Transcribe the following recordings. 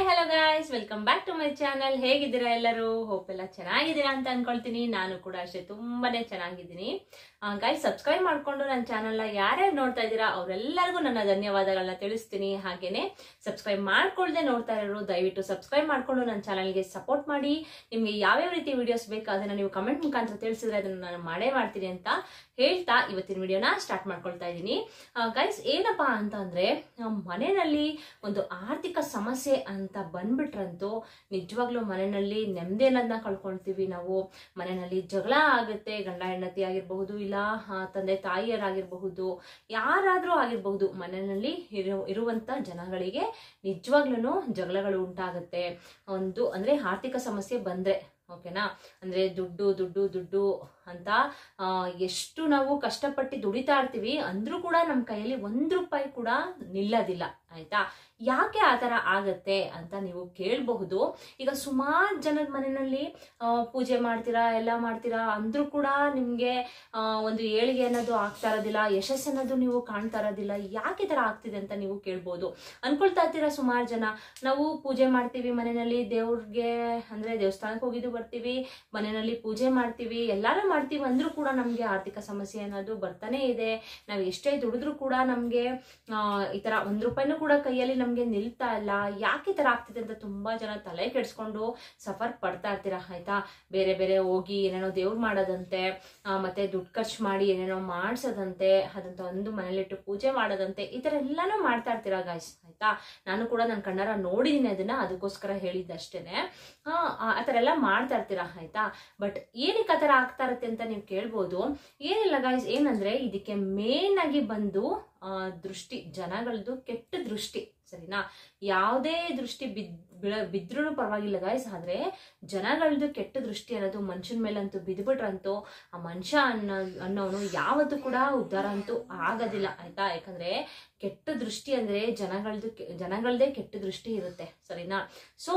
Hello guys, welcome back to my channel. ಹೇಗಿದ್ದೀರಾ ಎಲ್ಲರೂ? Hope ಎಲ್ಲ ಚೆನ್ನಾಗಿದ್ದೀರಾ ಅಂತ ಅನ್ಕೊಳ್ತೀನಿ. ನಾನು ಕೂಡ ಅಷ್ಟೇ ತುಂಬಾನೇ ಚೆನ್ನಾಗಿದ್ದೀನಿ. ಗೈಸ್, ಸಬ್ಸ್ಕ್ರೈಬ್ ಮಾಡ್ಕೊಂಡು ನನ್ನ ಚಾನಲ್ನ ಯಾರ್ಯಾರು ನೋಡ್ತಾ ಇದ್ದೀರಾ ಅವರೆಲ್ಲರಿಗೂ ನನ್ನ ಧನ್ಯವಾದಗಳನ್ನ ತಿಳಿಸ್ತೀನಿ. ಹಾಗೇನೆ ಸಬ್ಸ್ಕ್ರೈಬ್ ಮಾಡ್ಕೊಳ್ದೆ ನೋಡ್ತಾ ಇರೋರು ದಯವಿಟ್ಟು ಸಬ್ಸ್ಕ್ರೈಬ್ ಮಾಡ್ಕೊಂಡು ನನ್ನ ಚಾನಲ್ಗೆ ಸಪೋರ್ಟ್ ಮಾಡಿ. ನಿಮ್ಗೆ ಯಾವ್ಯಾವ ರೀತಿ ವಿಡಿಯೋಸ್ ಬೇಕು ಅದನ್ನ ನೀವು ಕಮೆಂಟ್ ಮುಖಾಂತರ ತಿಳಿಸಿದ್ರೆ ಅದನ್ನ ನಾನು ಮಾಡೇ ಮಾಡ್ತೀನಿ ಅಂತ ಹೇಳ್ತಾ ಇವತ್ತಿನ ವಿಡಿಯೋನ ಸ್ಟಾರ್ಟ್ ಮಾಡ್ಕೊಳ್ತಾ ಇದ್ದೀನಿ. ಗೈಸ್, ಏನಪ್ಪಾ ಅಂತ ಅಂದ್ರೆ ಮನೆಯಲ್ಲಿ ಒಂದು ಆರ್ಥಿಕ ಸಮಸ್ಯೆ ಅಂತ ಬಂದ್ಬಿಟ್ರಂತೂ ನಿಜವಾಗ್ಲೂ ಮನೆಯಲ್ಲಿ ನೆಮ್ಮದಿ ಅನ್ನೋದನ್ನ ಕಳ್ಕೊಳ್ತೀವಿ ನಾವು. ಮನೆಯಲ್ಲಿ ಜಗಳ ಆಗುತ್ತೆ, ಗಂಡ ಹೆಂಡತಿ ಆಗಿರಬಹುದು, ಇಲ್ಲ ತಂದೆ ತಾಯಿಯರಾಗಿರಬಹುದು, ಯಾರಾದ್ರೂ ಆಗಿರಬಹುದು. ಮನೆಯಲ್ಲಿ ಇರುವಂತ ಜನಗಳಿಗೆ ನಿಜವಾಗ್ಲೂ ಜಗಳಗಳು ಉಂಟಾಗುತ್ತೆ. ಅಂದ್ರೆ ಆರ್ಥಿಕ ಸಮಸ್ಯೆ ಬಂದ್ರೆ, ಓಕೆನಾ, ಅಂದ್ರೆ ದುಡ್ಡು ದುಡ್ಡು ದುಡ್ಡು ಅಂತ ಎಷ್ಟು ನಾವು ಕಷ್ಟಪಟ್ಟು ದುಡಿತಾ ಇರ್ತೀವಿ ಅಂದ್ರೂ ಕೂಡ ನಮ್ಮ ಕೈಯಲ್ಲಿ ₹1 ಕೂಡ ನಿಲ್ಲೋದಿಲ್ಲ. ಆಯ್ತಾ? ಯಾಕೆ ಆತರ ಆಗತ್ತೆ ಅಂತ ನೀವು ಕೇಳಬಹುದು. ಈಗ ಸುಮಾರು ಜನದ ಮನೆಯಲ್ಲಿ ಪೂಜೆ ಮಾಡ್ತೀರಾ, ಎಲ್ಲ ಮಾಡ್ತೀರಾ ಅಂದ್ರೂ ಕೂಡ ನಿಮ್ಗೆ ಒಂದು ಏಳಿಗೆ ಅನ್ನೋದು ಆಗ್ತಾ ಇರೋದಿಲ್ಲ, ಯಶಸ್ಸು ಅನ್ನೋದು ನೀವು ಕಾಣ್ತಾ ಇರೋದಿಲ್ಲ. ಯಾಕೆ ಈ ತರ ಆಗ್ತಿದೆ ಅಂತ ನೀವು ಕೇಳ್ಬೋದು. ಅನ್ಕೊಳ್ತಾ ಇರ್ತೀರಾ ಸುಮಾರು ಜನ, ನಾವು ಪೂಜೆ ಮಾಡ್ತೀವಿ ಮನೆಯಲ್ಲಿ, ದೇವ್ರಿಗೆ ಅಂದ್ರೆ ದೇವಸ್ಥಾನಕ್ಕೆ ಹೋಗಿದ್ದು ಬರ್ತೀವಿ, ಮನೆಯಲ್ಲಿ ಪೂಜೆ ಮಾಡ್ತೀವಿ, ಎಲ್ಲಾರು ಮಾಡ್ತೀವಿ ಅಂದ್ರೂ ಕೂಡ ನಮ್ಗೆ ಆರ್ಥಿಕ ಸಮಸ್ಯೆ ಅನ್ನೋದು ಬರ್ತಾನೆ ಇದೆ. ನಾವ್ ಎಷ್ಟೇ ದುಡಿದ್ರು ಕೂಡ ನಮ್ಗೆ ಈ ತರ ₹1 ಕೂಡ ಕೈಯಲ್ಲಿ ನಮ್ಗೆ ನಿಲ್ತಾ ಇಲ್ಲ. ಯಾಕೆ ಈ ತರ ಆಗ್ತಿದೆ ಅಂತ ತುಂಬಾ ಜನ ತಲೆ ಕೆಡ್ಸ್ಕೊಂಡು ಸಫರ್ ಪಡ್ತಾ ಇರ್ತೀರಾ. ಆಯ್ತಾ? ಬೇರೆ ಬೇರೆ ಹೋಗಿ ಏನೇನೋ ದೇವ್ರು ಮಾಡೋದಂತೆ, ಮತ್ತೆ ದುಡ್ಡು ಖರ್ಚು ಮಾಡಿ ಏನೇನೋ ಮಾಡ್ಸೋದಂತೆ, ಅದಂತ ಒಂದು ಮನೇಲಿಟ್ಟು ಪೂಜೆ ಮಾಡೋದಂತೆ, ಈ ತರ ಎಲ್ಲಾನು ಮಾಡ್ತಾ ಇರ್ತೀರಾ ಗಾಯ್ಸ್. ಆಯ್ತಾ? ನಾನು ಕೂಡ ನನ್ನ ಕಣ್ಣಾರ ನೋಡಿದೀನಿ ಅದನ್ನ, ಅದಕ್ಕೋಸ್ಕರ ಹೇಳಿದ್ದಷ್ಟೇನೆ. ಆತರ ಎಲ್ಲ ಮಾಡ್ತಾ ಇರ್ತೀರಾ. ಆಯ್ತಾ? ಬಟ್ ಏನಕ್ಕೆ ಆತರ ಆಗ್ತಾ ಇರತ್ತೆ ಅಂತ ನೀವು ಕೇಳ್ಬೋದು. ಏನಿಲ್ಲ ಗಾಯ್ಸ್, ಏನಂದ್ರೆ ಇದಕ್ಕೆ ಮೇನ್ ಆಗಿ ಬಂದು ದೃಷ್ಟಿ, ಜನಗಳದ್ದು ಕೆಟ್ಟ ದೃಷ್ಟಿ. ಸರಿನಾ? ಯಾವುದೇ ದೃಷ್ಟಿ ಬಿದ್ರೂ ಪರವಾಗಿಲ್ಲ ಗಾಯ್ಸ್, ಆದ್ರೆ ಜನಗಳದ್ದು ಕೆಟ್ಟ ದೃಷ್ಟಿ ಅನ್ನೋದು ಮನುಷ್ಯನ ಮೇಲಂತೂ ಬಿದ್ಬಿಟ್ರಂತೂ ಆ ಮನುಷ್ಯ ಅನ್ನೋನು ಯಾವತ್ತೂ ಕೂಡ ಉದ್ಧಾರ ಅಂತೂ ಆಗೋದಿಲ್ಲ. ಆಯ್ತಾ? ಯಾಕಂದ್ರೆ ಕೆಟ್ಟ ದೃಷ್ಟಿ ಅಂದ್ರೆ ಜನಗಳದೇ ಕೆಟ್ಟ ದೃಷ್ಟಿ ಇರುತ್ತೆ. ಸರಿನಾ? ಸೊ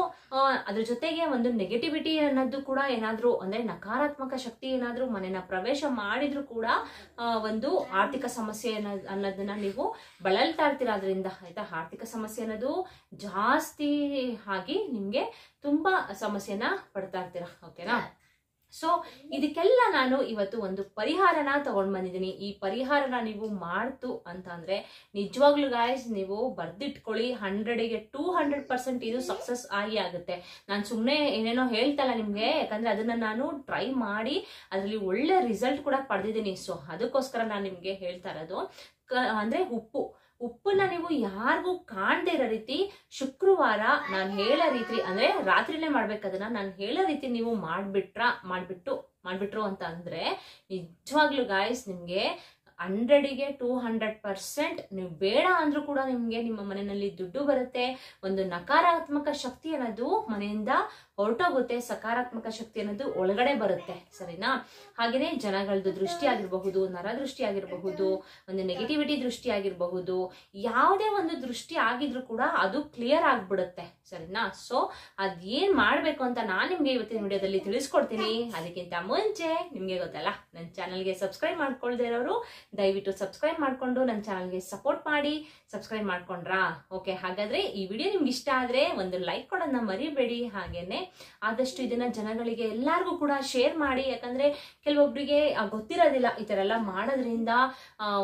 ಅದ್ರ ಜೊತೆಗೆ ಒಂದು ನೆಗೆಟಿವಿಟಿ ಅನ್ನೋದು ಕೂಡ ಏನಾದ್ರೂ ಅಂದ್ರೆ ನಕಾರಾತ್ಮಕ ಶಕ್ತಿ ಏನಾದ್ರೂ ಮನೆನ ಪ್ರವೇಶ ಮಾಡಿದ್ರು ಕೂಡ ಒಂದು ಆರ್ಥಿಕ ಸಮಸ್ಯೆ ಅನ್ನೋದನ್ನ ನೀವು ಬಳಲ್ತಾ ಇರ್ತೀರ ಅದರಿಂದ. ಆಯ್ತಾ? ಆರ್ಥಿಕ ಸಮಸ್ಯೆ ಅನ್ನೋದು ಜಾಸ್ತಿ ಆಗಿ ನಿಮ್ಗೆ ತುಂಬಾ ಸಮಸ್ಯೆನ ಪಡ್ತಾ ಇರ್ತೀರಾ. ಓಕೆನಾ? ಸೊ ಇದಕ್ಕೆಲ್ಲ ನಾನು ಇವತ್ತು ಒಂದು ಪರಿಹಾರನ ತಗೊಂಡ್ ಬಂದಿದ್ದೀನಿ. ಈ ಪರಿಹಾರನ ನೀವು ಮಾಡ್ತು ಅಂತ ಅಂದ್ರೆ ನಿಜವಾಗ್ಲೂ ಗಾಯ್ಸ್ ನೀವು ಬರ್ದಿಟ್ಕೊಳ್ಳಿ, 100ಗೆ 200% ಇದು ಸಕ್ಸಸ್ ಆಗುತ್ತೆ. ನಾನು ಸುಮ್ಮನೆ ಏನೇನೋ ಹೇಳ್ತಲ್ಲ ನಿಮ್ಗೆ, ಯಾಕಂದ್ರೆ ಅದನ್ನ ನಾನು ಟ್ರೈ ಮಾಡಿ ಅದರಲ್ಲಿ ಒಳ್ಳೆ ರಿಸಲ್ಟ್ ಕೂಡ ಪಡೆದಿದ್ದೀನಿ. ಸೊ ಅದಕ್ಕೋಸ್ಕರ ನಾನು ನಿಮ್ಗೆ ಹೇಳ್ತಾ ಇರೋದು ಅಂದ್ರೆ ಉಪ್ಪನ್ನ ನೀವು ಯಾರಿಗೂ ಕಾಣದೇ ಇರೋ ರೀತಿ ಶುಕ್ರವಾರ ನಾನು ಹೇಳೋ ರೀತಿ ಅಂದ್ರೆ ರಾತ್ರಿನೇ ಮಾಡ್ಬೇಕದನ್ನ ನಾನು ಹೇಳೋ ರೀತಿ ನೀವು ಮಾಡ್ಬಿಟ್ರು ಅಂತ ಅಂದ್ರೆ ನಿಜವಾಗ್ಲೂ ಗಾಯ್ಸ್ ನಿಮ್ಗೆ 100ಗೆ 200% ನೀವು ಬೇಡ ಅಂದ್ರೂ ಕೂಡ ನಿಮ್ಗೆ ನಿಮ್ಮ ಮನೆಯಲ್ಲಿ ದುಡ್ಡು ಬರುತ್ತೆ. ಒಂದು ನಕಾರಾತ್ಮಕ ಶಕ್ತಿ ಅನ್ನೋದು ಮನೆಯಿಂದ ಹೊರಟೋಗುತ್ತೆ, ಸಕಾರಾತ್ಮಕ ಶಕ್ತಿ ಅನ್ನೋದು ಒಳಗಡೆ ಬರುತ್ತೆ. ಸರಿನಾ? ಹಾಗೇನೆ ಜನಗಳದ್ದು ದೃಷ್ಟಿ ಆಗಿರಬಹುದು, ನರದೃಷ್ಟಿ ಆಗಿರಬಹುದು, ಒಂದು ನೆಗೆಟಿವಿಟಿ ದೃಷ್ಟಿ ಆಗಿರಬಹುದು, ಯಾವುದೇ ಒಂದು ದೃಷ್ಟಿ ಆಗಿದ್ರು ಕೂಡ ಅದು ಕ್ಲಿಯರ್ ಆಗ್ಬಿಡುತ್ತೆ. ಸರಿನಾ? ಸೊ ಅದೇನ್ ಮಾಡ್ಬೇಕು ಅಂತ ನಾನು ನಿಮ್ಗೆ ಇವತ್ತಿನ ವಿಡಿಯೋದಲ್ಲಿ ತಿಳಿಸ್ಕೊಡ್ತೀನಿ. ಅದಕ್ಕಿಂತ ಮುಂಚೆ ನಿಮ್ಗೆ ಗೊತ್ತಲ್ಲ, ನನ್ನ ಚಾನಲ್ಗೆ ಸಬ್ಸ್ಕ್ರೈಬ್ ಮಾಡ್ಕೊಳ್ದೇ ಇರೋರು ದಯವಿಟ್ಟು ಸಬ್ಸ್ಕ್ರೈಬ್ ಮಾಡ್ಕೊಂಡು ನನ್ನ ಚಾನಲ್ಗೆ ಸಪೋರ್ಟ್ ಮಾಡಿ. ಸಬ್ಸ್ಕ್ರೈಬ್ ಮಾಡ್ಕೊಂಡ್ರಾ? ಓಕೆ, ಹಾಗಾದ್ರೆ ಈ ವಿಡಿಯೋ ನಿಮ್ಗೆ ಇಷ್ಟ ಆದ್ರೆ ಒಂದು ಲೈಕ್ ಕೊಡೋದನ್ನ ಮರಿಬೇಡಿ. ಹಾಗೇನೆ ಆದಷ್ಟು ಇದನ್ನ ಜನಗಳಿಗೆ ಎಲ್ಲಾರ್ಗೂ ಕೂಡ ಶೇರ್ ಮಾಡಿ. ಯಾಕಂದ್ರೆ ಕೆಲವೊಬ್ರಿಗೆ ಗೊತ್ತಿರೋದಿಲ್ಲ ಈ ತರ ಎಲ್ಲ ಮಾಡೋದ್ರಿಂದ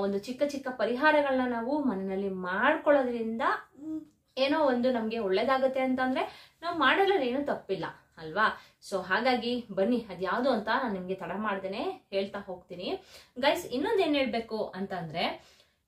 ಒಂದು ಚಿಕ್ಕ ಚಿಕ್ಕ ಪರಿಹಾರಗಳನ್ನ ನಾವು ಮನೆಯಲ್ಲಿ ಮಾಡ್ಕೊಳ್ಳೋದ್ರಿಂದ ಏನೋ ಒಂದು ನಮ್ಗೆ ಒಳ್ಳೇದಾಗುತ್ತೆ ಅಂತಂದ್ರೆ ನಾವು ಮಾಡೋದ್ರಲ್ಲಿ ಏನೂ ತಪ್ಪಿಲ್ಲ ಅಲ್ವಾ? ಸೊ ಹಾಗಾಗಿ ಬನ್ನಿ ಅದ್ಯಾವುದು ಅಂತ ನಾನು ನಿಮ್ಗೆ ತಡ ಮಾಡ್ದೇನೆ ಹೇಳ್ತಾ ಹೋಗ್ತೀನಿ. ಗೈಸ್, ಇನ್ನೊಂದೇನ್ ಹೇಳ್ಬೇಕು ಅಂತಂದ್ರೆ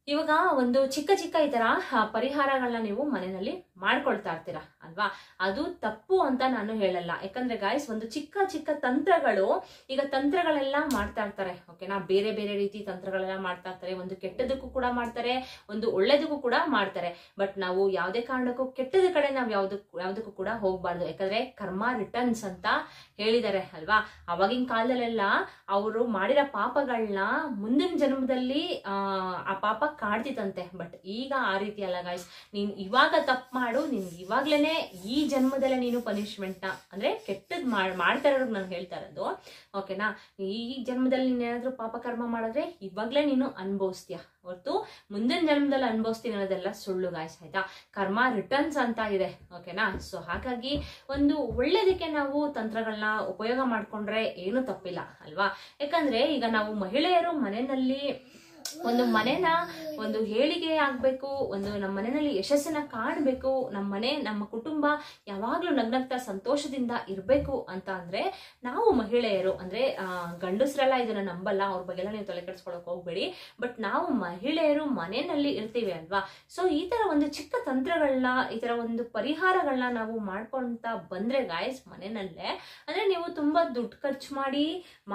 ಇವಾಗ ಒಂದು ಚಿಕ್ಕ ಚಿಕ್ಕ ಈ ತರ ಪರಿಹಾರಗಳನ್ನ ನೀವು ಮನೆಯಲ್ಲಿ ಮಾಡ್ಕೊಳ್ತಾ ಇರ್ತೀರಾ ಅಲ್ವಾ? ಅದು ತಪ್ಪು ಅಂತ ನಾನು ಹೇಳಲ್ಲ. ಯಾಕಂದ್ರೆ ಗಾಯ್ಸ್ ಒಂದು ಚಿಕ್ಕ ಚಿಕ್ಕ ತಂತ್ರಗಳು, ಈಗ ತಂತ್ರಗಳೆಲ್ಲ ಮಾಡ್ತಾ ಇರ್ತಾರೆ. ಓಕೆನಾ? ಬೇರೆ ಬೇರೆ ರೀತಿ ತಂತ್ರಗಳೆಲ್ಲ ಮಾಡ್ತಾ ಇರ್ತಾರೆ. ಒಂದು ಕೆಟ್ಟದಕ್ಕೂ ಕೂಡ ಮಾಡ್ತಾರೆ, ಒಂದು ಒಳ್ಳೇದಕ್ಕೂ ಕೂಡ ಮಾಡ್ತಾರೆ. ಬಟ್ ನಾವು ಯಾವುದೇ ಕಾರಣಕ್ಕೂ ಕೆಟ್ಟದ ಕಡೆ ನಾವು ಯಾವ್ದಕ್ಕೂ ಕೂಡ ಹೋಗ್ಬಾರ್ದು. ಯಾಕಂದ್ರೆ ಕರ್ಮ ರಿಟರ್ನ್ಸ್ ಅಂತ ಹೇಳಿದ್ದಾರೆ ಅಲ್ವಾ? ಅವಾಗಿನ ಕಾಲದಲ್ಲೆಲ್ಲ ಅವರು ಮಾಡಿರೋ ಪಾಪಗಳನ್ನ ಮುಂದಿನ ಜನ್ಮದಲ್ಲಿ ಆ ಪಾಪ ಕಾಡ್ತಿತ್ತಂತೆ. ಬಟ್ ಈಗ ಆ ರೀತಿ ಅಲ್ಲ ಗಾಯ್ಸ್. ನೀನ್ ಇವಾಗ ತಪ್ಪು ಮಾಡು, ನಿನ್ಗೆ ಇವಾಗ್ಲೇನೆ ಈ ಜನ್ಮದಲ್ಲೇ ನೀನು ಪನಿಷ್ಮೆಂಟ್ನ ಅಂದ್ರೆ ಕೆಟ್ಟದ್ ಮಾಡ್ತಾ ಇರೋರ್ಗೆ ನಾನು ಹೇಳ್ತಾ ಇರೋದು, ಓಕೆನಾ. ಈ ಜನ್ಮದಲ್ಲಿ ನೀನ್ ಏನಾದ್ರು ಪಾಪ ಕರ್ಮ ಮಾಡಿದ್ರೆ ಇವಾಗ್ಲೇ ನೀನು ಅನುಭವಿಸ್ತೀಯ ಹೊರತು ಮುಂದಿನ ಜನ್ಮದಲ್ಲಿ ಅನುಭವಿಸ್ತೀನಿ ಅನ್ನೋದೆಲ್ಲ ಸುಳ್ಳು ಗಾಯ್ಸ್, ಆಯ್ತಾ. ಕರ್ಮ ರಿಟರ್ನ್ಸ್ ಅಂತ ಇದೆ, ಓಕೆನಾ. ಸೊ ಹಾಗಾಗಿ ಒಂದು ಒಳ್ಳೇದಕ್ಕೆ ನಾವು ತಂತ್ರಗಳನ್ನ ಉಪಯೋಗ ಮಾಡ್ಕೊಂಡ್ರೆ ಏನು ತಪ್ಪಿಲ್ಲ ಅಲ್ವಾ. ಯಾಕಂದ್ರೆ ಈಗ ನಾವು ಮಹಿಳೆಯರು ಮನೆಯಲ್ಲಿ ಒಂದು ಮನೆನ ಒಂದು ಏಳಿಗೆ ಆಗ್ಬೇಕು, ಒಂದು ನಮ್ಮ ಮನೆಯಲ್ಲಿ ಯಶಸ್ಸನ್ನ ಕಾಣಬೇಕು, ನಮ್ಮ ಕುಟುಂಬ ಯಾವಾಗ್ಲೂ ನಗ್ನಗ್ತಾ ಸಂತೋಷದಿಂದ ಇರ್ಬೇಕು ಅಂತ ಅಂದ್ರೆ ನಾವು ಮಹಿಳೆಯರು ಅಂದ್ರೆ ಗಂಡಸರೆಲ್ಲ ಇದನ್ನ ನಂಬಲ್ಲ, ಅವ್ರ ಬಗ್ಗೆಲ್ಲ ನೀವು ತಲೆ ಕೆಡಿಸ್ಕೊಳಕ್ ಹೋಗ್ಬೇಡಿ. ಬಟ್ ನಾವು ಮಹಿಳೆಯರು ಮನೆಯಲ್ಲಿ ಇರ್ತೀವಿ ಅಲ್ವಾ. ಸೊ ಈ ತರ ಒಂದು ಚಿಕ್ಕ ತಂತ್ರಗಳನ್ನ, ಈ ತರ ಒಂದು ಪರಿಹಾರಗಳನ್ನ ನಾವು ಮಾಡ್ಕೊಂತ ಬಂದ್ರೆ ಗಾಯ್ಸ್ ಮನೆಯಲ್ಲೇ, ಅಂದ್ರೆ ನೀವು ತುಂಬಾ ದುಡ್ಡು ಖರ್ಚು ಮಾಡಿ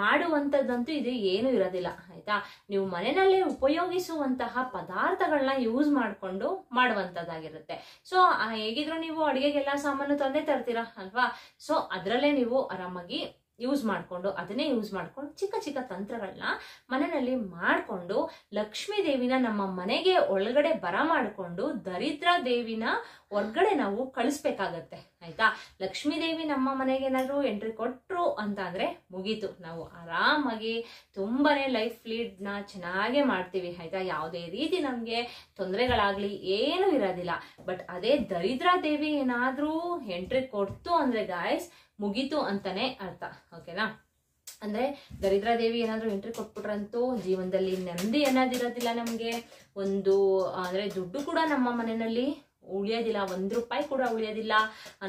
ಮಾಡುವಂತದ್ದಂತೂ ಇದು ಏನು ಇರೋದಿಲ್ಲ, ಆಯ್ತಾ. ನೀವು ಮನೆಯಲ್ಲೇ ಉಪಯೋಗಿಸುವಂತಹ ಪದಾರ್ಥಗಳನ್ನ ಯೂಸ್ ಮಾಡ್ಕೊಂಡು ಮಾಡುವಂತದ್ದಾಗಿರುತ್ತೆ. ಸೊ ಹೇಗಿದ್ರು ನೀವು ಅಡಿಗೆಗೆಲ್ಲ ಸಾಮಾನು ತಂದೆ ತರ್ತೀರಾ ಅಲ್ವಾ. ಸೊ ಅದ್ರಲ್ಲೇ ನೀವು ಆರಾಮಾಗಿ ಅದನ್ನೇ ಯೂಸ್ ಮಾಡ್ಕೊಂಡು ಚಿಕ್ಕ ಚಿಕ್ಕ ತಂತ್ರಗಳನ್ನ ಮನೆಯಲ್ಲಿ ಮಾಡ್ಕೊಂಡು ಲಕ್ಷ್ಮೀ ದೇವಿನ ನಮ್ಮ ಮನೆಗೆ ಒಳಗಡೆ ಬರ ಮಾಡಿಕೊಂಡು ದರಿದ್ರ ದೇವಿನ ಹೊರ್ಗಡೆ ನಾವು ಕಳಿಸ್ಬೇಕಾಗತ್ತೆ, ಆಯ್ತಾ. ಲಕ್ಷ್ಮೀ ದೇವಿ ನಮ್ಮ ಮನೆಗೆ ಏನಾದ್ರು ಎಂಟ್ರಿ ಕೊಟ್ರು ಅಂತ ಅಂದ್ರೆ ಮುಗೀತು, ನಾವು ಆರಾಮಾಗಿ ತುಂಬಾನೇ ಲೈಫ್ ಲೀಡ್ ನ ಚೆನ್ನಾಗೇ ಮಾಡ್ತೀವಿ, ಆಯ್ತಾ. ಯಾವುದೇ ರೀತಿ ನಮ್ಗೆ ತೊಂದರೆಗಳಾಗ್ಲಿ ಏನು ಇರೋದಿಲ್ಲ. ಬಟ್ ಅದೇ ದರಿದ್ರ ದೇವಿ ಏನಾದ್ರೂ ಎಂಟ್ರಿ ಕೊಡ್ತು ಅಂದ್ರೆ ಗಾಯ್ಸ್ ಮುಗೀತು ಅಂತಾನೆ ಅರ್ಥ, ಓಕೆನಾ. ಅಂದ್ರೆ ದರಿದ್ರ ದೇವಿ ಏನಾದ್ರು ಎಂಟ್ರಿ ಕೊಟ್ಬಿಟ್ರಂತೂ ಜೀವನದಲ್ಲಿ ನೆಮ್ಮದಿ ಅನ್ನೋದಿರೋದಿಲ್ಲ ನಮ್ಗೆ. ಒಂದು ಅಂದ್ರೆ ದುಡ್ಡು ಕೂಡ ನಮ್ಮ ಮನೆಯಲ್ಲಿ ಉಳಿಯೋದಿಲ್ಲ, 1 ರೂಪಾಯಿ ಕೂಡ ಉಳಿಯೋದಿಲ್ಲ.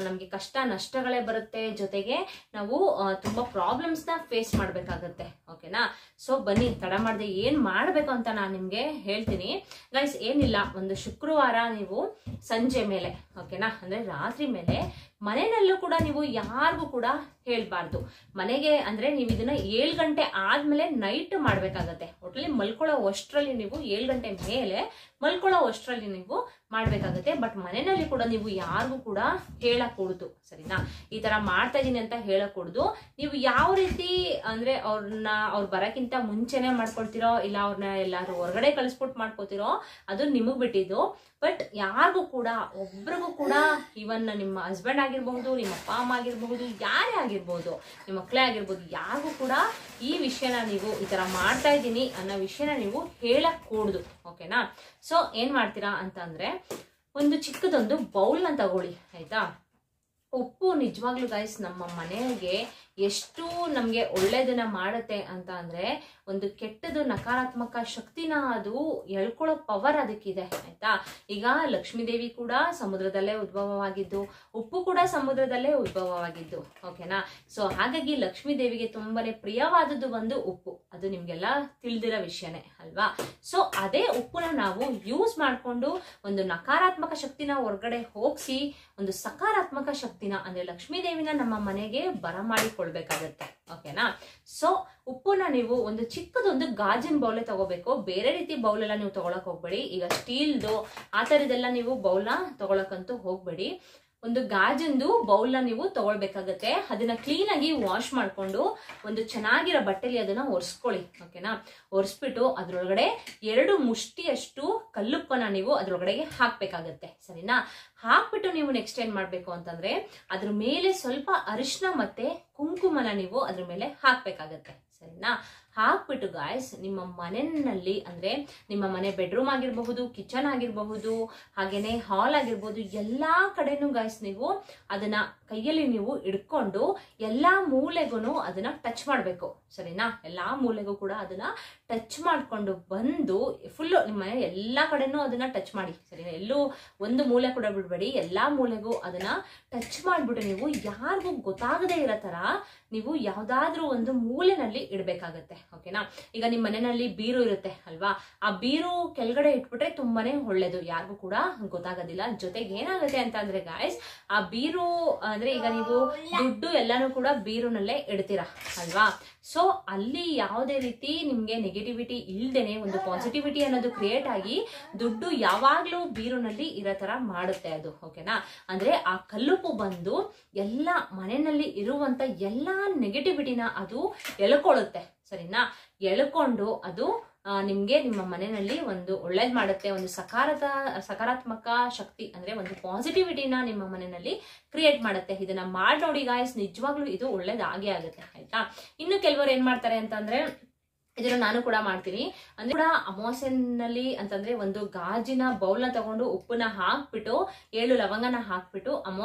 ನಮ್ಗೆ ಕಷ್ಟ ನಷ್ಟಗಳೇ ಬರುತ್ತೆ, ಜೊತೆಗೆ ನಾವು ತುಂಬಾ ಪ್ರಾಬ್ಲಮ್ಸ್ ನ ಫೇಸ್ ಮಾಡ್ಬೇಕಾಗತ್ತೆ, ಓಕೆನಾ. ಸೊ ಬನ್ನಿ ತಡ ಮಾಡದೆ ಏನ್ ಮಾಡ್ಬೇಕು ಅಂತ ನಾನು ನಿಮ್ಗೆ ಹೇಳ್ತೀನಿ ಗೈಸ್. ಏನಿಲ್ಲ, ಒಂದು ಶುಕ್ರವಾರ ನೀವು ಸಂಜೆ ಮೇಲೆ, ಓಕೆನಾ, ಅಂದ್ರೆ ರಾತ್ರಿ ಮೇಲೆ ಮನೆಯಲ್ಲೂ ಕೂಡ ನೀವು ಯಾರಿಗೂ ಕೂಡ ಹೇಳ್ಬಾರ್ದು. ಮನೆಗೆ ಅಂದ್ರೆ ನೀವು ಇದನ್ನ 7 ಗಂಟೆ ಆದ್ಮೇಲೆ ನೈಟ್ ಮಾಡ್ಬೇಕಾಗತ್ತೆ. ಒಟ್ಟಲ್ಲಿ ಮಲ್ಕೊಳ್ಳೋ ಅಷ್ಟರಲ್ಲಿ ನೀವು 7 ಗಂಟೆ ಮೇಲೆ ಮಲ್ಕೊಳ್ಳೋ ಅಷ್ಟರಲ್ಲಿ ನೀವು ಮಾಡ್ಬೇಕಾಗತ್ತೆ. ಬಟ್ ಮನೆಯಲ್ಲಿ ಕೂಡ ನೀವು ಯಾರಿಗೂ ಕೂಡ ಹೇಳಕೂಡ್ದು, ಸರಿನಾ. ಈ ತರ ಮಾಡ್ತಾ ಇದೀನಿ ಅಂತ ಹೇಳಕೂಡ್ದು. ನೀವು ಯಾವ ರೀತಿ ಅಂದ್ರೆ ಅವ್ರು ಬರಕ್ಕಿಂತ ಮುಂಚೆನೆ ಮಾಡ್ಕೊಳ್ತಿರೋ, ಇಲ್ಲ ಅವ್ರನ್ನ ಎಲ್ಲಾರು ಹೊರಗಡೆ ಕಳಿಸ್ಬಿಟ್ಟು ಮಾಡ್ಕೋತಿರೋ, ಅದು ನಿಮಗ್ ಬಿಟ್ಟಿದ್ದು. ಬಟ್ ಯಾರಿಗೂ ಕೂಡ ಒಬ್ರಿಗೂ ಕೂಡ, ಇವನ್ ನಿಮ್ಮ ಹಸ್ಬೆಂಡ್ ಆಗಿರ್ಬಹುದು, ನಿಮ್ಮ ಅಪ್ಪ ಅಮ್ಮ ಆಗಿರ್ಬಹುದು, ಯಾರೇ ಆಗಿರ್ಬಹುದು, ನಿಮ್ಮ ಮಕ್ಕಳೇ ಆಗಿರ್ಬಹುದು, ಯಾರಿಗೂ ಕೂಡ ಈ ವಿಷಯನ ನೀವು ಈ ತರ ಮಾಡ್ತಾ ಇದ್ದೀನಿ ಅನ್ನೋ ವಿಷಯನ ನೀವು ಹೇಳಕ್ ಕೂಡ್ದು, ಓಕೆನಾ. ಸೊ ಏನ್ ಮಾಡ್ತೀರಾ ಅಂತ ಅಂದ್ರೆ ಒಂದು ಚಿಕ್ಕದೊಂದು ಬೌಲ್ ನ ತಗೊಳ್ಳಿ, ಆಯ್ತಾ. ಉಪ್ಪು ನಿಜವಾಗ್ಲೂ ಗೈಸ್ ನಮ್ಮ ಮನೆಗೆ ಎಷ್ಟು ನಮ್ಗೆ ಒಳ್ಳೇದನ್ನ ಮಾಡುತ್ತೆ ಅಂತ ಅಂದ್ರೆ ಒಂದು ಕೆಟ್ಟದು ನಕಾರಾತ್ಮಕ ಶಕ್ತಿನ ಅದು ಎಳ್ಕೊಳ್ಳೋ ಪವರ್ ಅದಕ್ಕಿದೆ, ಆಯ್ತಾ. ಈಗ ಲಕ್ಷ್ಮೀ ದೇವಿ ಕೂಡ ಸಮುದ್ರದಲ್ಲೇ ಉದ್ಭವವಾಗಿದ್ದು, ಉಪ್ಪು ಕೂಡ ಸಮುದ್ರದಲ್ಲೇ ಉದ್ಭವವಾಗಿದ್ದು, ಓಕೆನಾ. ಸೊ ಹಾಗಾಗಿ ಲಕ್ಷ್ಮೀ ದೇವಿಗೆ ತುಂಬಾನೇ ಪ್ರಿಯವಾದದ್ದು ಒಂದು ಉಪ್ಪು, ಅದು ನಿಮ್ಗೆಲ್ಲ ತಿಳಿದಿರೋ ವಿಷಯನೇ ಅಲ್ವಾ. ಸೊ ಅದೇ ಉಪ್ಪುನ ನಾವು ಯೂಸ್ ಮಾಡ್ಕೊಂಡು ಒಂದು ನಕಾರಾತ್ಮಕ ಶಕ್ತಿನ ಹೊರಗಡೆ ಹೋಗಿಸಿ ಒಂದು ಸಕಾರಾತ್ಮಕ ಶಕ್ತಿನ ಅಂದ್ರೆ ಲಕ್ಷ್ಮೀ ದೇವಿನ ನಮ್ಮ ಮನೆಗೆ ಬರಮಾಡಿಕೊಳ್ಬೇಕಾಗತ್ತೆ, ಓಕೆನಾ. ಸೊ ಉಪ್ಪುನ ನೀವು ಒಂದು ಚಿಕ್ಕದೊಂದು ಗಾಜಿನ ಬೌಲೆ ತಗೋಬೇಕು, ಬೇರೆ ರೀತಿ ಬೌಲ್ ಎಲ್ಲ ನೀವು ತಗೊಳಕ್ ಹೋಗ್ಬೇಡಿ. ಈಗ ಸ್ಟೀಲ್ದು ಆ ತರದೆಲ್ಲ ನೀವು ಬೌಲ್ನ ತಗೊಳಕಂತೂ ಹೋಗ್ಬೇಡಿ. ಒಂದು ಗಾಜಿಂದು ಬೌಲ್ನ ನೀವು ತಗೊಳ್ಬೇಕಾಗತ್ತೆ. ಅದನ್ನ ಕ್ಲೀನ್ ಆಗಿ ವಾಶ್ ಮಾಡ್ಕೊಂಡು ಒಂದು ಚೆನ್ನಾಗಿರೋ ಬಟ್ಟೆಲಿ ಅದನ್ನ ಒರೆಸ್ಕೊಳ್ಳಿ, ಓಕೆನಾ. ಒರೆಸ್ಬಿಟ್ಟು ಅದ್ರೊಳಗಡೆ 2 ಮುಷ್ಟಿಯಷ್ಟು ಕಲ್ಲುಪ್ಪನ ನೀವು ಅದ್ರೊಳಗಡೆಗೆ ಹಾಕ್ಬೇಕಾಗತ್ತೆ, ಸರಿನಾ. ಹಾಕ್ಬಿಟ್ಟು ನೀವು ನೆಕ್ಸ್ಟ್ ಏನ್ ಮಾಡ್ಬೇಕು ಅಂತಂದ್ರೆ ಅದ್ರ ಮೇಲೆ ಸ್ವಲ್ಪ ಅರಿಶಿನ ಮತ್ತೆ ಕುಂಕುಮನ ನೀವು ಅದ್ರ ಮೇಲೆ ಹಾಕ್ಬೇಕಾಗತ್ತೆ, ಸರಿನಾ. ಹಾಕ್ಬಿಟ್ಟು ಗಾಯ್ಸ್ ನಿಮ್ಮ ಮನೆಯಲ್ಲಿ ಅಂದ್ರೆ ನಿಮ್ಮ ಮನೆ ಬೆಡ್ರೂಮ್ ಆಗಿರಬಹುದು, ಕಿಚನ್ ಆಗಿರಬಹುದು, ಹಾಗೇನೆ ಹಾಲ್ ಆಗಿರ್ಬಹುದು, ಎಲ್ಲಾ ಕಡೆನೂ ಗಾಯ್ಸ್ ನೀವು ಅದನ್ನ ಕೈಯಲ್ಲಿ ನೀವು ಹಿಡ್ಕೊಂಡು ಎಲ್ಲಾ ಮೂಲೆಗೂ ಅದನ್ನ ಟಚ್ ಮಾಡ್ಬೇಕು, ಸರಿನಾ. ಎಲ್ಲಾ ಮೂಲೆಗೂ ಕೂಡ ಅದನ್ನ ಟಚ್ ಮಾಡ್ಕೊಂಡು ಬಂದು ಫುಲ್ ನಿಮ್ಮ ಮನೆ ಎಲ್ಲಾ ಕಡೆನೂ ಅದನ್ನ ಟಚ್ ಮಾಡಿ, ಸರಿನಾ. ಎಲ್ಲೂ ಒಂದು ಮೂಲೆ ಕೂಡ ಬಿಡ್ಬೇಡಿ, ಎಲ್ಲಾ ಮೂಲೆಗೂ ಅದನ್ನ ಟಚ್ ಮಾಡ್ಬಿಟ್ಟು ನೀವು ಯಾರಿಗೂ ಗೊತ್ತಾಗದೇ ಇರೋ ತರ ನೀವು ಯಾವ್ದಾದ್ರೂ ಒಂದು ಮೂಲೆನಲ್ಲಿ ಇಡ್ಬೇಕಾಗತ್ತೆ, ಓಕೆನಾ. ಈಗ ನಿಮ್ ಮನೆಯಲ್ಲಿ ಬೀರು ಇರುತ್ತೆ ಅಲ್ವಾ, ಆ ಬೀರು ಕೆಳಗಡೆ ಇಟ್ಬಿಟ್ರೆ ತುಂಬಾನೇ ಒಳ್ಳೇದು, ಯಾರಿಗೂ ಕೂಡ ಗೊತ್ತಾಗೋದಿಲ್ಲ. ಜೊತೆಗೆ ಏನಾಗುತ್ತೆ ಅಂತ ಅಂದ್ರೆ ಗಾಯ್ಸ್, ಆ ಬೀರು ಅಂದ್ರೆ ಈಗ ನೀವು ದುಡ್ಡು ಎಲ್ಲಾನು ಕೂಡ ಬೀರುನಲ್ಲೇ ಇಡ್ತೀರಾ ಅಲ್ವಾ. ಸೊ ಅಲ್ಲಿ ಯಾವುದೇ ರೀತಿ ನಿಮ್ಗೆ ನೆಗೆಟಿವಿಟಿ ಇಲ್ದೇನೆ ಒಂದು ಪಾಸಿಟಿವಿಟಿ ಅನ್ನೋದು ಕ್ರಿಯೇಟ್ ಆಗಿ ದುಡ್ಡು ಯಾವಾಗ್ಲೂ ಬೀರುನಲ್ಲಿ ಇರೋ ತರ ಮಾಡುತ್ತೆ ಅದು, ಓಕೆನಾ. ಅಂದ್ರೆ ಆ ಕಲ್ಲುಪ್ಪು ಬಂದು ಎಲ್ಲ ಮನೆಯಲ್ಲಿ ಇರುವಂತ ಎಲ್ಲಾ ನೆಗೆಟಿವಿಟಿನ ಅದು ಎಳ್ಕೊಳ್ಳುತ್ತೆ, ಸರಿನಾ. ಎಳ್ಕೊಂಡು ಅದು ನಿಮ್ಗೆ ನಿಮ್ಮ ಮನೆಯಲ್ಲಿ ಒಂದು ಒಳ್ಳೇದ್ ಮಾಡುತ್ತೆ, ಒಂದು ಸಕಾರಾತ್ಮಕ ಶಕ್ತಿ ಅಂದ್ರೆ ಒಂದು ಪಾಸಿಟಿವಿಟಿನ ನಿಮ್ಮ ಮನೆಯಲ್ಲಿ ಕ್ರಿಯೇಟ್ ಮಾಡುತ್ತೆ. ಇದನ್ನ ಮಾಡಿ ನೋಡಿ ಗಾಯ್ಸ್, ನಿಜವಾಗ್ಲೂ ಇದು ಒಳ್ಳೇದಾಗೇ ಆಗುತ್ತೆ ಆಯ್ತಾ. ಇನ್ನು ಕೆಲವರು ಏನ್ ಮಾಡ್ತಾರೆ ಅಂತಂದ್ರೆ, ಇದನ್ನು ನಾನು ಕೂಡ ಮಾಡ್ತೀನಿ ಅಂದ್ರೆ ಕೂಡ ಅಮಾವಾಸ್ಯೆನಲ್ಲಿ ಅಂತಂದ್ರೆ ಒಂದು ಗಾಜಿನ ಬೌಲ್ನ ತಗೊಂಡು ಉಪ್ಪನ್ನ ಹಾಕ್ಬಿಟ್ಟು 7 ಲವಂಗನ ಹಾಕ್ಬಿಟ್ಟು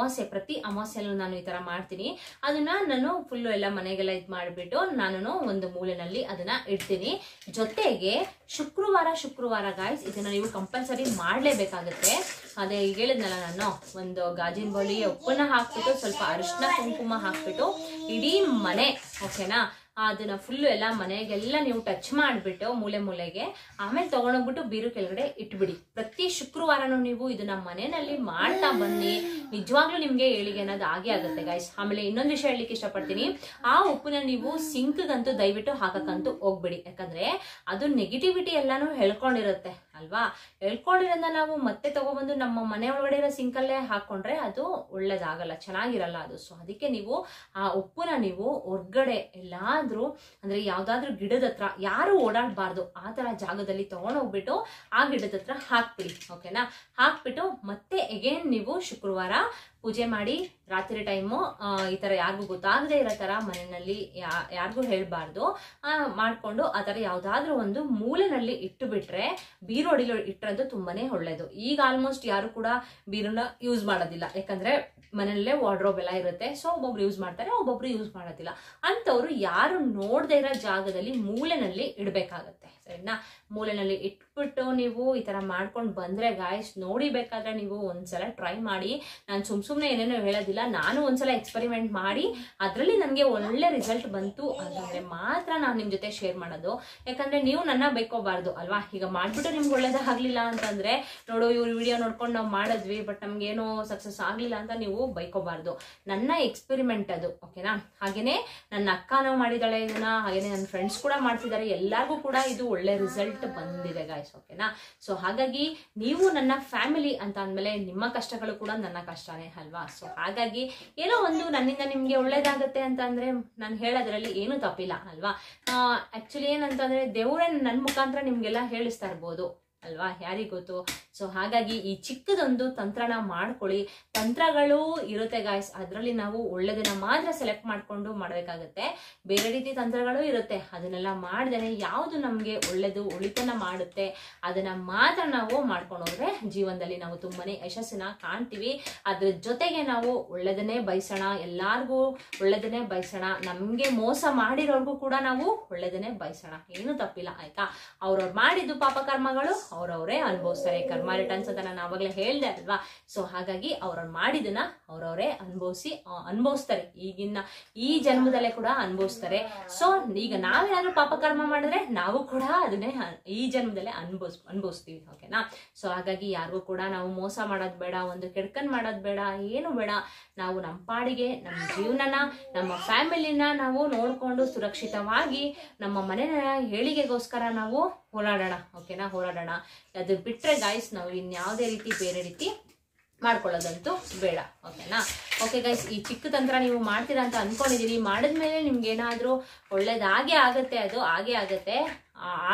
ಪ್ರತಿ ಅಮಾವಾಸ್ಯೆಲ್ಲೂ ನಾನು ಈ ತರ ಮಾಡ್ತೀನಿ. ಅದನ್ನ ನಾನು ಫುಲ್ಲು ಎಲ್ಲ ಮನೆಗೆಲ್ಲ ಇದ್ ಮಾಡ್ಬಿಟ್ಟು ನಾನು ಒಂದು ಮೂಲೆನಲ್ಲಿ ಅದನ್ನ ಇಡ್ತೀನಿ. ಜೊತೆಗೆ ಶುಕ್ರವಾರ ಗಾಯ್ಸ್ ಇದನ್ನ ನೀವು ಕಂಪಲ್ಸರಿ ಮಾಡ್ಲೇಬೇಕಾಗುತ್ತೆ. ಅದೇ ಹೇಳಿದ್ನಲ್ಲ, ನಾನು ಒಂದು ಗಾಜಿನ ಬೌಲಿಗೆ ಉಪ್ಪನ್ನ ಹಾಕ್ಬಿಟ್ಟು ಸ್ವಲ್ಪ ಅರಿಶಿನ ಕುಂಕುಮ ಹಾಕ್ಬಿಟ್ಟು ಇಡೀ ಮನೆ ಓಕೆನಾ ಅದನ್ನ ಫುಲ್ಲು ಎಲ್ಲ ಮನೆಗೆಲ್ಲ ನೀವು ಟಚ್ ಮಾಡಿಬಿಟ್ಟು ಮೂಲೆಗೆ ಆಮೇಲೆ ತಗೊಂಡೋಗ್ಬಿಟ್ಟು ಬೀರು ಕೆಳಗಡೆ ಇಟ್ಬಿಡಿ. ಪ್ರತಿ ಶುಕ್ರವಾರನೂ ನೀವು ಇದನ್ನ ಮನೆಯಲ್ಲಿ ಮಾಡ್ತಾ ಬನ್ನಿ, ನಿಜವಾಗ್ಲೂ ನಿಮ್ಗೆ ಏಳಿಗೆ ಅನ್ನೋದು ಆಗೇ ಆಗುತ್ತೆ ಗೈಸ್. ಆಮೇಲೆ ಇನ್ನೊಂದು ವಿಷಯ ಹೇಳಲಿಕ್ಕೆ ಇಷ್ಟಪಡ್ತೀನಿ, ಆ ಉಪ್ಪನ್ನ ನೀವು ಸಿಂಕ್ಗಂತೂ ದಯವಿಟ್ಟು ಹಾಕಕ್ಕಂತೂ ಹೋಗ್ಬಿಡಿ. ಯಾಕಂದ್ರೆ ಅದು ನೆಗೆಟಿವಿಟಿ ಎಲ್ಲಾನು ಹೇಳ್ಕೊಂಡಿರುತ್ತೆ ಅಲ್ವಾ. ಹೇಳ್ಕೊಂಡಿರೋದನ್ನ ನಾವು ಮತ್ತೆ ತಗೊಬಂದು ನಮ್ಮ ಮನೆ ಒಳಗಡೆ ಇರೋ ಸಿಂಕಲ್ಲೇ ಹಾಕೊಂಡ್ರೆ ಅದು ಒಳ್ಳೇದಾಗಲ್ಲ, ಚೆನ್ನಾಗಿರಲ್ಲ ಅದು. ಸೊ ಅದಕ್ಕೆ ನೀವು ಆ ಉಪ್ಪನ್ನ ನೀವು ಹೊರ್ಗಡೆ ಎಲ್ಲಾದ್ರೂ ಅಂದ್ರೆ ಯಾವ್ದಾದ್ರು ಗಿಡದ ಹತ್ರ ಯಾರು ಓಡಾಡಬಾರ್ದು ಆ ತರ ಜಾಗದಲ್ಲಿ ತಗೊಂಡೋಗ್ಬಿಟ್ಟು ಆ ಗಿಡದ ಹತ್ರ ಹಾಕ್ಬಿಡಿ ಓಕೆನಾ. ಹಾಕ್ಬಿಟ್ಟು ಮತ್ತೆ ಎಗೇನ್ ನೀವು ಶುಕ್ರವಾರ ಪೂಜೆ ಮಾಡಿ ರಾತ್ರಿ ಟೈಮು ಈ ತರ ಯಾರಿಗೂ ಗೊತ್ತಾಗದೆ ಇರೋ ತರ ಮನೆಯಲ್ಲಿ ಯಾರಿಗೂ ಹೇಳ್ಬಾರ್ದು ಮಾಡ್ಕೊಂಡು ಆ ತರ ಯಾವ್ದಾದ್ರು ಒಂದು ಮೂಲೆನಲ್ಲಿ ಇಟ್ಟು ಬಿಟ್ರೆ, ಬೀರೋಡಿలో ಇಟ್ಟರಂತೂ ತುಂಬಾನೇ ಒಳ್ಳೇದು. ಈಗ ಆಲ್ಮೋಸ್ಟ್ ಯಾರು ಕೂಡ ಬೀರನ್ನ ಯೂಸ್ ಮಾಡೋದಿಲ್ಲ, ಯಾಕಂದ್ರೆ ಮನೆಯಲ್ಲೇ ವಾರ್ಡ್ರೋಬ್ ಎಲ್ಲ ಇರುತ್ತೆ. ಸೊ ಒಬ್ಬೊಬ್ರು ಯೂಸ್ ಮಾಡ್ತಾರೆ, ಒಬ್ಬೊಬ್ರು ಯೂಸ್ ಮಾಡೋದಿಲ್ಲ. ಅಂತವ್ರು ಯಾರು ನೋಡದೇ ಇರೋ ಜಾಗದಲ್ಲಿ ಮೂಲೆನಲ್ಲಿ ಇಡ್ಬೇಕಾಗತ್ತೆ ಸರಿನಾ. ಮೂಲೆನಲ್ಲಿ ಇಟ್ಬಿಟ್ಟು ನೀವು ಈ ತರ ಮಾಡ್ಕೊಂಡು ಬಂದ್ರೆ ಗಾಯ್ಸ್, ನೋಡಿಬೇಕಾದ್ರೆ ನೀವು ಒಂದ್ಸಲ ಟ್ರೈ ಮಾಡಿ. ನಾನು ಸುಮ್ನೆ ಏನೇನೋ ಹೇಳೋದಿಲ್ಲ, ನಾನು ಒಂದ್ಸಲ ಎಕ್ಸ್ಪೆರಿಮೆಂಟ್ ಮಾಡಿ ಅದರಲ್ಲಿ ನನಗೆ ಒಳ್ಳೆ ರಿಸಲ್ಟ್ ಬಂತು ಅಂತಂದ್ರೆ ಮಾತ್ರ ನಾನು ನಿಮ್ ಜೊತೆ ಶೇರ್ ಮಾಡೋದು. ಯಾಕಂದ್ರೆ ನೀವು ನನ್ನ ಬೈಕೋಬಾರ್ದು ಅಲ್ವಾ. ಈಗ ಮಾಡ್ಬಿಟ್ಟು ನಿಮ್ಗೆ ಒಳ್ಳೇದಾಗ್ಲಿಲ್ಲ ಅಂತಂದ್ರೆ, ನೋಡು ಇವ್ರ ವಿಡಿಯೋ ನೋಡ್ಕೊಂಡು ನಾವು ಮಾಡಿದ್ವಿ ಬಟ್ ನಮ್ಗೇನೋ ಸಕ್ಸಸ್ ಆಗ್ಲಿಲ್ಲ ಅಂತ ನೀವು ಬೈಕೋಬಾರ್ದು. ನನ್ನ ಎಕ್ಸ್ಪೆರಿಮೆಂಟ್ ಅದು ಓಕೆನಾ. ಹಾಗೇನೆ ನನ್ನ ಅಕ್ಕನೂ ಮಾಡಿದಾಳೆ ಇದನ್ನ, ಹಾಗೇನೆ ನನ್ನ ಫ್ರೆಂಡ್ಸ್ ಕೂಡ ಮಾಡ್ತಿದ್ದಾರೆ, ಎಲ್ಲಾರ್ಗೂ ಕೂಡ ಇದು ಒಳ್ಳೆ ರಿಸಲ್ಟ್ ಬಂದಿದೆ ಗಾಯ್ಸ್ ಓಕೆನಾ. ಸೊ ಹಾಗಾಗಿ ನೀವು ನನ್ನ ಫ್ಯಾಮಿಲಿ ಅಂತ ಅಂದ್ಮೇಲೆ ನಿಮ್ಮ ಕಷ್ಟಗಳು ಕೂಡ ನನ್ನ ಕಷ್ಟನೇ ಅಲ್ವಾ. ಸೊ ಹಾಗಾಗಿ ಏನೋ ಒಂದು ನನ್ನಿಂದ ನಿಮ್ಗೆ ಒಳ್ಳೇದಾಗತ್ತೆ ಅಂತ ಅಂದ್ರೆ ನಾನು ಹೇಳೋದ್ರಲ್ಲಿ ಏನು ತಪ್ಪಿಲ್ಲ ಅಲ್ವಾ. ಆಕ್ಚುಲಿ ಏನಂತಂದ್ರೆ ದೇವ್ರೇ ನನ್ನ ಮುಖಾಂತರ ನಿಮ್ಗೆಲ್ಲ ಹೇಳಿಸ್ತಾ ಇರ್ಬೋದು ಅಲ್ವಾ, ಯಾರಿಗ್ ಗೊತ್ತು. ಸೊ ಹಾಗಾಗಿ ಈ ಚಿಕ್ಕದೊಂದು ತಂತ್ರನ ಮಾಡ್ಕೊಳ್ಳಿ. ತಂತ್ರಗಳು ಇರುತ್ತೆ ಗಾಯ್ಸ್, ಅದರಲ್ಲಿ ನಾವು ಒಳ್ಳೆದನ್ನ ಮಾತ್ರ ಸೆಲೆಕ್ಟ್ ಮಾಡ್ಕೊಂಡು ಮಾಡ್ಬೇಕಾಗತ್ತೆ. ಬೇರೆ ರೀತಿ ತಂತ್ರಗಳು ಇರುತ್ತೆ, ಅದನ್ನೆಲ್ಲ ಮಾಡ್ದೇನೆ ಯಾವುದು ನಮ್ಗೆ ಒಳ್ಳೇದು ಒಳಿತನ ಮಾಡುತ್ತೆ ಅದನ್ನ ಮಾತ್ರ ನಾವು ಮಾಡ್ಕೊಂಡು ಹೋದ್ರೆ ಜೀವನದಲ್ಲಿ ನಾವು ತುಂಬಾನೇ ಯಶಸ್ಸನ್ನ ಕಾಣ್ತೀವಿ. ಅದ್ರ ಜೊತೆಗೆ ನಾವು ಒಳ್ಳೆದನ್ನೇ ಬಯಸೋಣ, ಎಲ್ಲಾರ್ಗೂ ಒಳ್ಳೆದನ್ನೇ ಬಯಸೋಣ. ನಮ್ಗೆ ಮೋಸ ಮಾಡಿರೋರ್ಗೂ ಕೂಡ ನಾವು ಒಳ್ಳೆದನ್ನೇ ಬಯಸೋಣ, ಏನು ತಪ್ಪಿಲ್ಲ ಆಯ್ತಾ. ಅವ್ರವ್ರು ಮಾಡಿದ್ದು ಪಾಪ ಕರ್ಮಗಳು ಅವ್ರವ್ರೇ ಅನುಭವಿಸ್ತಾರೆ. ಕರ್ಮ ರಿಟರ್ನ್ಸ್ ಅಂತ ನಾನು ಆವಾಗಲೇ ಹೇಳ್ದೆ ಅಲ್ವಾ. ಸೊ ಹಾಗಾಗಿ ಅವ್ರವ್ರು ಮಾಡಿದನ್ನ ಅವ್ರವ್ರೇ ಅನುಭವಿಸ್ತಾರೆ, ಈ ಜನ್ಮದಲ್ಲೇ ಕೂಡ ಅನುಭವಿಸ್ತಾರೆ. ಸೊ ಈಗ ನಾವೇನಾದ್ರೂ ಪಾಪ ಕರ್ಮ ಮಾಡಿದ್ರೆ ನಾವು ಕೂಡ ಅದನ್ನೇ ಈ ಜನ್ಮದಲ್ಲೇ ಅನುಭವಿಸ್ತೀವಿ ಓಕೆನಾ. ಸೊ ಹಾಗಾಗಿ ಯಾರಿಗೂ ಕೂಡ ನಾವು ಮೋಸ ಮಾಡೋದು ಬೇಡ, ಒಂದು ಕೆಡ್ಕನ್ ಮಾಡೋದು ಬೇಡ, ಏನು ಬೇಡ. ನಾವು ನಮ್ಮ ಪಾಡಿಗೆ ನಮ್ಮ ಜೀವನನ ನಮ್ಮ ಫ್ಯಾಮಿಲಿನ ನಾವು ನೋಡ್ಕೊಂಡು ಸುರಕ್ಷಿತವಾಗಿ ನಮ್ಮ ಮನೆಯ ಏಳಿಗೆಗೋಸ್ಕರ ನಾವು ಹೋರಾಡೋಣ ಓಕೆನಾ, ಹೋರಾಡೋಣ. ಅದು ಬಿಟ್ರೆ ಗಾಯ್ಸ್ ನಾವು ಇನ್ಯಾವುದೇ ರೀತಿ ಬೇರೆ ರೀತಿ ಮಾಡ್ಕೊಳ್ಳೋದಂತೂ ಬೇಡ ಓಕೆನಾ. ಓಕೆ ಗೈಸ್, ಈ ಚಿಕ್ಕ ತಂತ್ರ ನೀವು ಮಾಡ್ತೀರಾ ಅಂತ ಅನ್ಕೊಂಡಿದೀನಿ. ಮಾಡಿದ್ಮೇಲೆ ನಿಮ್ಗೆ ಏನಾದ್ರೂ ಒಳ್ಳೇದಾಗೆ ಆಗತ್ತೆ, ಅದು ಹಾಗೆ ಆಗತ್ತೆ.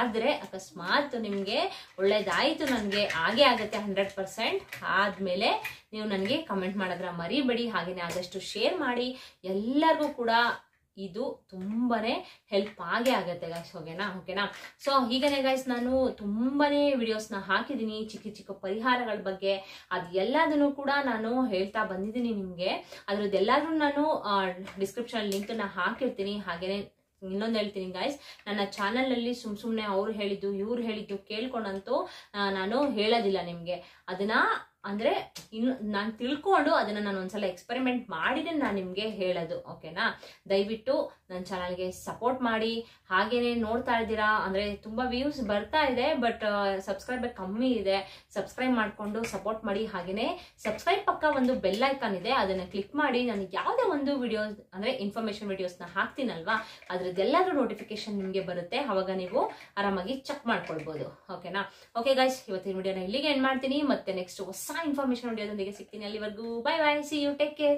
ಆದ್ರೆ ಅಕಸ್ಮಾತ್ ನಿಮ್ಗೆ ಒಳ್ಳೇದಾಯ್ತು, ನನ್ಗೆ ಹಾಗೆ ಆಗತ್ತೆ 100%. ಆದ್ಮೇಲೆ ನೀವು ನನಗೆ ಕಮೆಂಟ್ ಮಾಡೋದ್ರ ಮರಿಬೇಡಿ. ಹಾಗೇನೆ ಆದಷ್ಟು ಶೇರ್ ಮಾಡಿ, ಎಲ್ಲರಿಗೂ ಕೂಡ ಇದು ತುಂಬಾನೇ ಹೆಲ್ಪ್ ಆಗೇ ಆಗತ್ತೆ ಗೈಸ್ ಓಕೆನಾ. ಸೊ ಹೀಗನೇ ಗೈಸ್ ನಾನು ತುಂಬಾನೇ ವಿಡಿಯೋಸ್ನ ಹಾಕಿದೀನಿ ಚಿಕ್ಕ ಚಿಕ್ಕ ಪರಿಹಾರಗಳ ಬಗ್ಗೆ. ಅದು ಎಲ್ಲದನ್ನು ಕೂಡ ನಾನು ಹೇಳ್ತಾ ಬಂದಿದ್ದೀನಿ ನಿಮ್ಗೆ. ಅದ್ರದ್ದೆಲ್ಲರೂ ನಾನು ಡಿಸ್ಕ್ರಿಪ್ಷನ್ ಲಿಂಕ್ ನ ಹಾಕಿರ್ತೀನಿ. ಹಾಗೇನೆ ಇನ್ನೊಂದು ಹೇಳ್ತೀನಿ ಗೈಸ್, ನನ್ನ ಚಾನಲ್ ಅಲ್ಲಿ ಸುಮ್ನೆ ಅವ್ರು ಹೇಳಿದ್ದು ಇವ್ರು ಹೇಳಿದ್ದು ಕೇಳ್ಕೊಂಡಂತೂ ನಾನು ಹೇಳೋದಿಲ್ಲ ನಿಮ್ಗೆ. ಅದನ್ನ ಅಂದ್ರೆ ನಾನು ತಿಳ್ಕೊಂಡು ಅದನ್ನ ನಾನು ಒಂದ್ಸಲ ಎಕ್ಸ್ಪೆರಿಮೆಂಟ್ ಮಾಡಿದ್ರೆ ನಾನು ನಿಮ್ಗೆ ಹೇಳೋದು ಓಕೆನಾ. ದಯವಿಟ್ಟು ನನ್ನ ಚಾನಲ್ಗೆ ಸಪೋರ್ಟ್ ಮಾಡಿ. ಹಾಗೇನೆ ನೋಡ್ತಾ ಇದ್ದೀರಾ ಅಂದ್ರೆ ತುಂಬಾ ವ್ಯೂಸ್ ಬರ್ತಾ ಇದೆ, ಬಟ್ ಸಬ್ಸ್ಕ್ರೈಬರ್ ಕಮ್ಮಿ ಇದೆ. ಸಬ್ಸ್ಕ್ರೈಬ್ ಮಾಡ್ಕೊಂಡು ಸಪೋರ್ಟ್ ಮಾಡಿ. ಹಾಗೇನೆ ಸಬ್ಸ್ಕ್ರೈಬ್ ಪಕ್ಕ ಒಂದು ಬೆಲ್ ಐಕಾನ್ ಇದೆ, ಅದನ್ನ ಕ್ಲಿಕ್ ಮಾಡಿ. ನಾನು ಯಾವುದೇ ಒಂದು ವಿಡಿಯೋ ಅಂದ್ರೆ ಇನ್ಫಾರ್ಮೇಶನ್ ವಿಡಿಯೋಸ್ನ ಹಾಕ್ತೀನಲ್ವಾ, ಅದ್ರದ್ದೆಲ್ಲಾದ್ರೂ ನೋಟಿಫಿಕೇಶನ್ ನಿಮ್ಗೆ ಬರುತ್ತೆ. ಅವಾಗ ನೀವು ಆರಾಮಾಗಿ ಚೆಕ್ ಮಾಡ್ಕೊಳ್ಬಹುದು ಓಕೆನಾ. ಓಕೆ ಗೈಸ್, ಇವತ್ತಿನ ವಿಡಿಯೋನ ಇಲ್ಲಿಗೆ ಎಂಡ್ ಮಾಡ್ತೀನಿ. ಮತ್ತೆ ನೆಕ್ಸ್ಟ್ ಹೊಸ ಇನ್ಫಾರ್ಮೇಶನ್ ವಿಡಿಯೋದೊಂದಿಗೆ ಸಿಗ್ತೀನಿ. ಅಲ್ಲಿವರೆಗೂ bye bye, see you, take care.